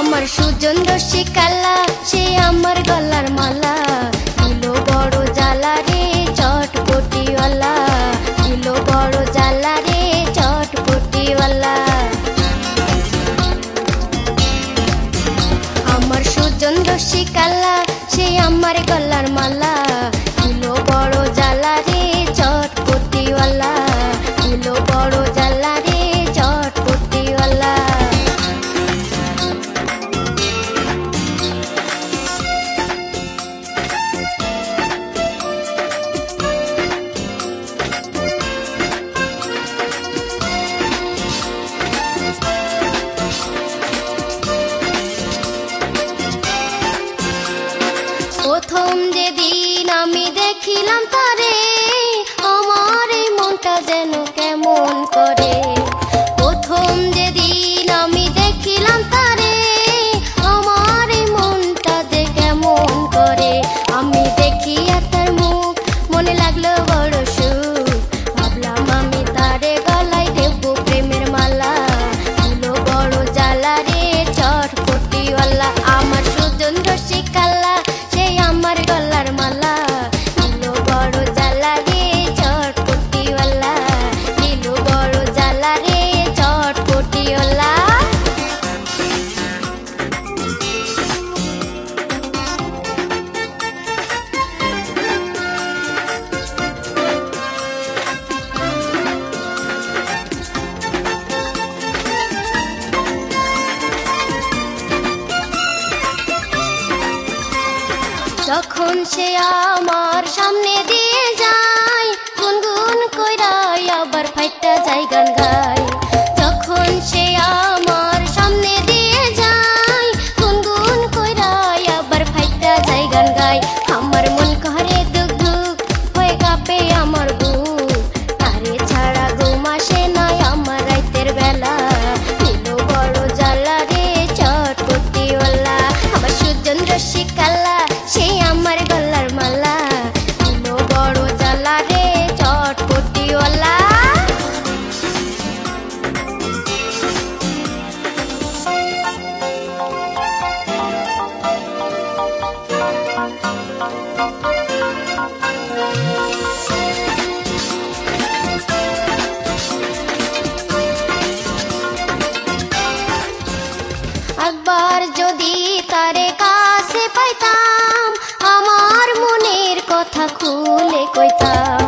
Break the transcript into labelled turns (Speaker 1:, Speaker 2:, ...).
Speaker 1: আমার সুজন রসিকাল্লা সে আমার গলার মালা দিল বড় জ্বালা রে চটপটিওয়ালা দিল বড় জ্বালা রে চটপটিওয়ালা আমার সুজন রসিকাল্লা সে আমার গলার মালা দিল বড় জ্বালা রে চটপটিওয়ালা দিল বড় জ্বালা রে চটপটিওয়ালা প্রথম যেদিন আমি দেখিলাম তারে আমার এই মনটা যেন কেমন করে প্রথম যেদিন আমি দেখিলাম তারে আমার এই মনটা যে কেমন করে আমি দেখিয়া তার মুখ মনে লাগলো বড় সুখ ভাবলাম আমি তারে গলায় দেব প্রেমের মালা দিল বড় জ্বালা রে চটপটিওয়ালা আমার সুজন রসিকাল্লা আমার গলার মালা দিল বড় জ্বালা রে চটপটিওয়ালা দিল বড় জ্বালা রে চটপটিওয়ালা যখন সে আমার সামনে দিয়ে যায় গুনগুন কইরাই আবার ফাইটা যায় গান গায় যখন সে আমার সামনে দিয়ে যায় গুনগুন কইরাই আবার ফাইটা যায় গান গায় আমার মন করে দুক দুক হয়ে কাঁপে আমার বুক তারে ছাড়া ঘুম আসে না আমার রাতের বেলা দিল বড় জ্বালা রে চটপটিওয়ালা আমার সুজন রসিকাল্লা সে আমার গলার মালা দিল বড় জ্বালা রে চটপটিওয়ালা একবার যদি তারে কাছে পাইতাম আমার মনের কথা খুলে কইতাম